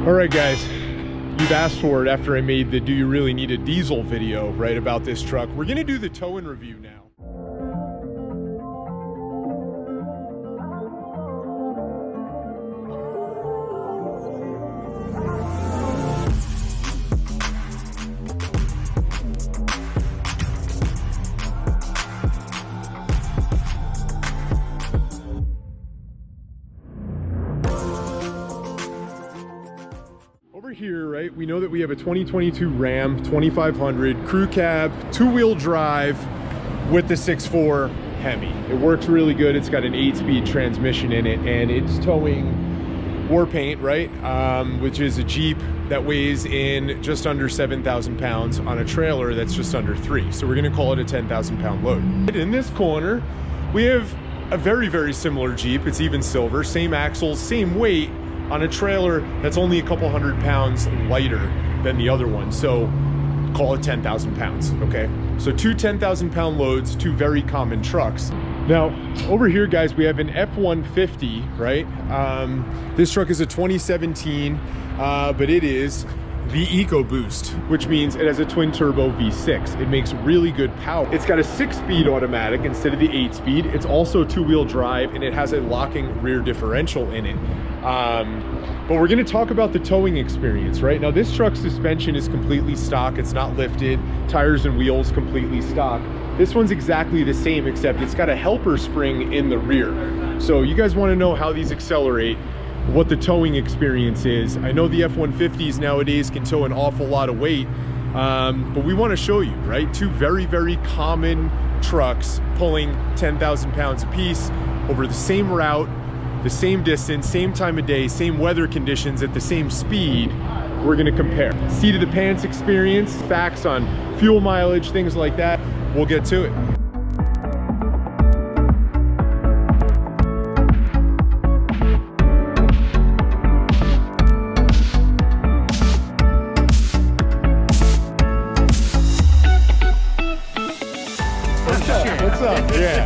All right, guys, you've asked for it after I made the Do You Really Need a Diesel video, right, about this truck. We're gonna do the towing review now. Over here, right, we know that we have a 2022 Ram 2500 crew cab, two-wheel drive with the 6.4 Hemi. It works really good. It's got an 8-speed transmission in it, and it's towing war paint, right, which is a Jeep that weighs in just under 7,000 pounds on a trailer that's just under 3. So we're gonna call it a 10,000 pound load. In this corner, we have a very, very similar Jeep. It's even silver, same axles, same weight, on a trailer that's only a couple hundred pounds lighter than the other one. So call it 10,000 pounds, okay? So two 10,000 pound loads, two very common trucks. Now, over here, guys, we have an F-150, right? This truck is a 2017, but it is the EcoBoost, which means it has a twin turbo V6. It makes really good power. It's got a 6-speed automatic instead of the 8-speed. It's also two-wheel drive, and it has a locking rear differential in it. But we're gonna talk about the towing experience, right? Now, this truck's suspension is completely stock. It's not lifted. Tires and wheels completely stock. This one's exactly the same, except it's got a helper spring in the rear. So you guys wanna know how these accelerate, what the towing experience is. I know the F-150s nowadays can tow an awful lot of weight, but we want to show you, right? Two very, very common trucks pulling 10,000 pounds apiece over the same route, the same distance, same time of day, same weather conditions at the same speed. We're going to compare. Seat of the pants experience, facts on fuel mileage, things like that. We'll get to it. What's up? Yeah.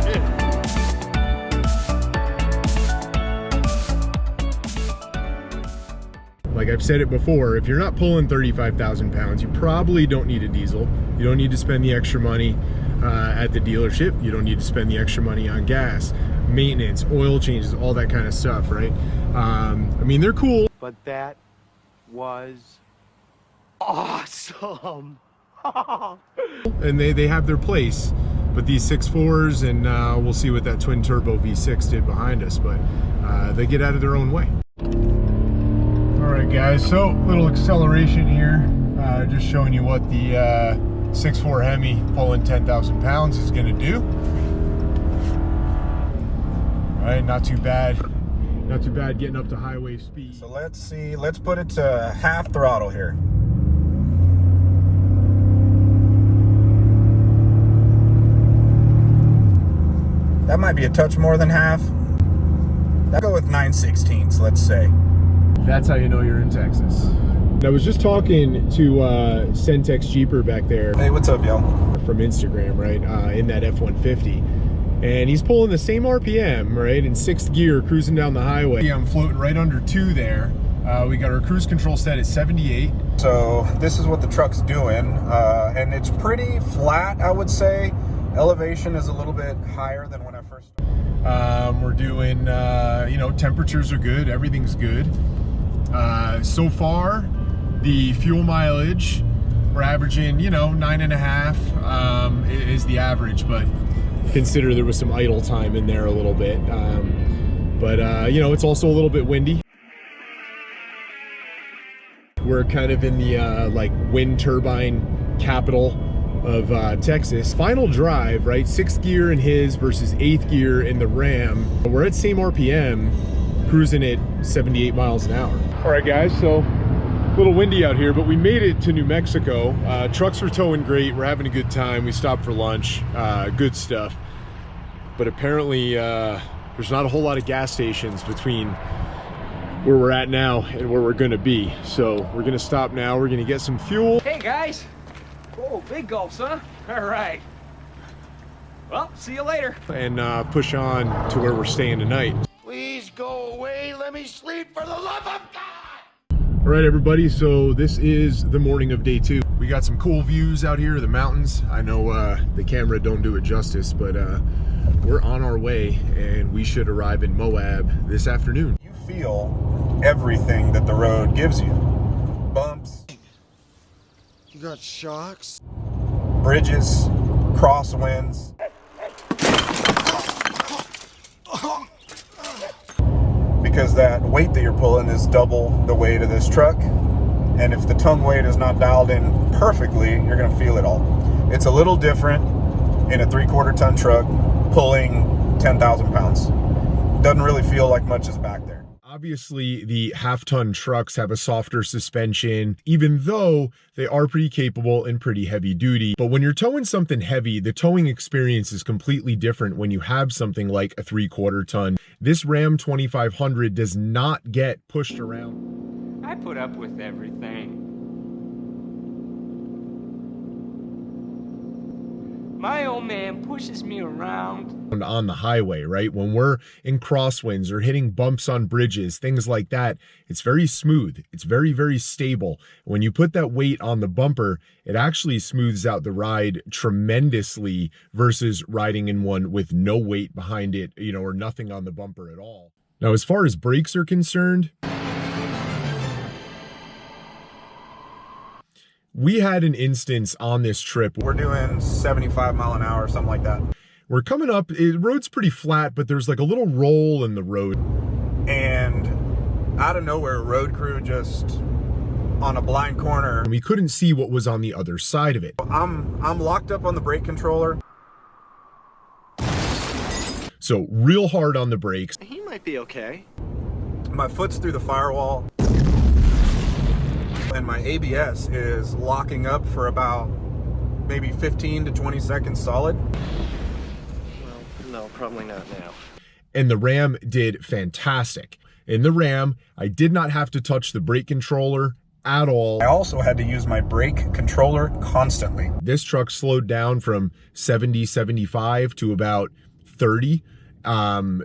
Like I've said it before, if you're not pulling 35,000 pounds, you probably don't need a diesel. You don't need to spend the extra money at the dealership. You don't need to spend the extra money on gas, maintenance, oil changes, all that kind of stuff, right? I mean, they're cool. But that was awesome. And they have their place. But these 6.4s, and we'll see what that twin turbo V6 did behind us, but they get out of their own way. All right, guys, so little acceleration here. Just showing you what the 6.4 Hemi pulling 10,000 pounds is gonna do. All right, not too bad. Not too bad getting up to highway speed. So let's see, let's put it to half throttle here. That might be a touch more than half. I'll go with 9/16, let's say. That's how you know you're in Texas. I was just talking to Centex Jeeper back there. Hey, what's up, y'all? From Instagram, right, in that F-150. And he's pulling the same RPM, right, in 6th gear, cruising down the highway. Yeah, I'm floating right under 2 there. We got our cruise control set at 78. So this is what the truck's doing, and it's pretty flat, I would say. Elevation is a little bit higher than when I first started. We're doing, you know, temperatures are good, everything's good. So far, the fuel mileage, we're averaging, you know, 9.5 is the average, but consider there was some idle time in there a little bit. You know, it's also a little bit windy. We're kind of in the like wind turbine capital of Texas. Final drive, right? 6th gear in his versus 8th gear in the Ram. We're at same RPM, cruising at 78 miles an hour. All right, guys, so a little windy out here, but we made it to New Mexico. Trucks were towing great. We're having a good time. We stopped for lunch. Good stuff. But apparently there's not a whole lot of gas stations between where we're at now and where we're gonna be. So we're gonna stop now. We're gonna get some fuel. Hey guys. Oh, big gulps, huh? All right. Well, see you later. And push on to where we're staying tonight. Please go away. Let me sleep for the love of God. All right, everybody, so this is the morning of day 2. We got some cool views out here of the mountains. I know the camera don't do it justice, but we're on our way and we should arrive in Moab this afternoon. You feel everything that the road gives you. Bumps. You got shocks? Bridges, crosswinds. Because that weight that you're pulling is double the weight of this truck. And if the tongue weight is not dialed in perfectly, you're gonna feel it all. It's a little different in a 3/4 ton truck pulling 10,000 pounds. Doesn't really feel like much is back there. Obviously, the half-ton trucks have a softer suspension, even though they are pretty capable and pretty heavy duty. But when you're towing something heavy, the towing experience is completely different when you have something like a 3/4 ton. This Ram 2500 does not get pushed around. I put up with everything. My old man pushes me around On the highway, right? When we're in crosswinds or hitting bumps on bridges, things like that, it's very smooth. It's very, very stable. When you put that weight on the bumper, it actually smooths out the ride tremendously versus riding in one with no weight behind it, you know, or nothing on the bumper at all. Now, as far as brakes are concerned, we had an instance on this trip. We're doing 75 mile an hour, something like that. We're coming up, the road's pretty flat, but there's like a little roll in the road. And out of nowhere, road crew just on a blind corner. And we couldn't see what was on the other side of it. I'm locked up on the brake controller. So real hard on the brakes. He might be okay. My foot's through the firewall. And my ABS is locking up for about maybe 15 to 20 seconds solid. Well, no, probably not now. And the Ram did fantastic. In the Ram, I did not have to touch the brake controller at all. I also had to use my brake controller constantly. This truck slowed down from 70, 75 to about 30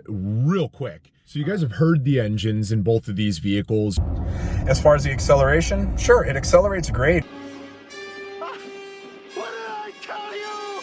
real quick. So you guys have heard the engines in both of these vehicles. As far as the acceleration, sure, it accelerates great. What did I tell you?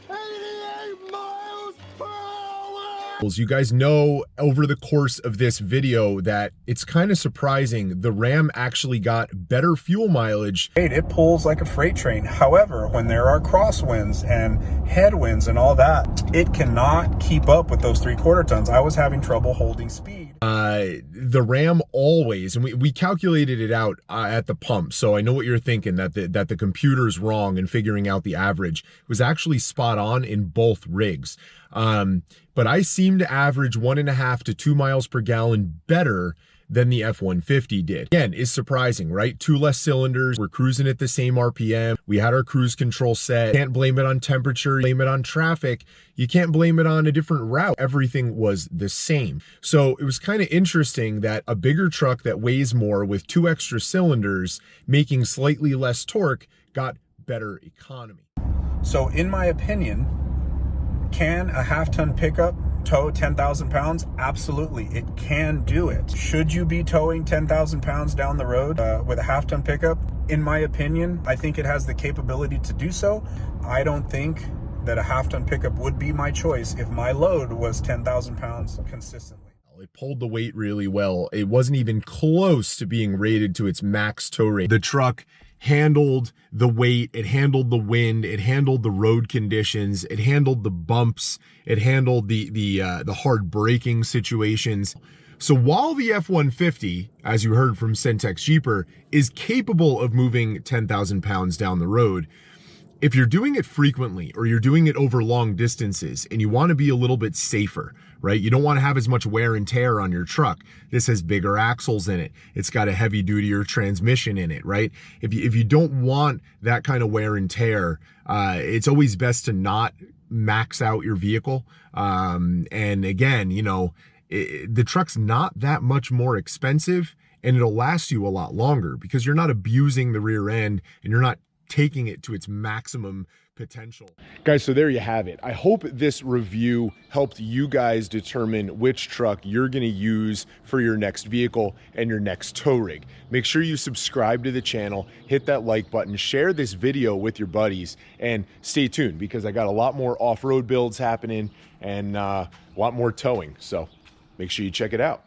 88 miles per hour! You guys know over the course of this video that it's kind of surprising. The Ram actually got better fuel mileage. It pulls like a freight train. However, when there are crosswinds and headwinds and all that, it cannot keep up with those 3/4 tons. I was having trouble holding speed. The Ram always, and we calculated it out at the pump, so I know what you're thinking, that the computer's wrong in figuring out the average. It was actually spot on in both rigs. But I seem to average 1.5 to 2 miles per gallon better than the F-150 did. Again, is surprising, right? 2 less cylinders, we're cruising at the same RPM, we had our cruise control set. Can't blame it on temperature, blame it on traffic, you can't blame it on a different route. Everything was the same. So it was kind of interesting that a bigger truck that weighs more with 2 extra cylinders making slightly less torque got better economy. So in my opinion, can a half-ton pickup tow 10,000 pounds? Absolutely, it can do it. Should you be towing 10,000 pounds down the road with a half-ton pickup? In my opinion, I think it has the capability to do so. I don't think that a half-ton pickup would be my choice if my load was 10,000 pounds consistently. It pulled the weight really well. It wasn't even close to being rated to its max tow rate. The truck handled the weight, it handled the wind, it handled the road conditions, it handled the bumps, it handled the hard braking situations. So while the F-150, as you heard from Centex Jeeper, is capable of moving 10,000 pounds down the road, if you're doing it frequently or you're doing it over long distances and you want to be a little bit safer, right? You don't want to have as much wear and tear on your truck. This has bigger axles in it. It's got a heavy dutier transmission in it, right? If you don't want that kind of wear and tear, it's always best to not max out your vehicle. And again, you know, the truck's not that much more expensive and it'll last you a lot longer because you're not abusing the rear end and you're not taking it to its maximum potential. Guys, so there you have it. I hope this review helped you guys determine which truck you're going to use for your next vehicle and your next tow rig. Make sure you subscribe to the channel, hit that like button, share this video with your buddies, and stay tuned because I got a lot more off-road builds happening and a lot more towing. So make sure you check it out.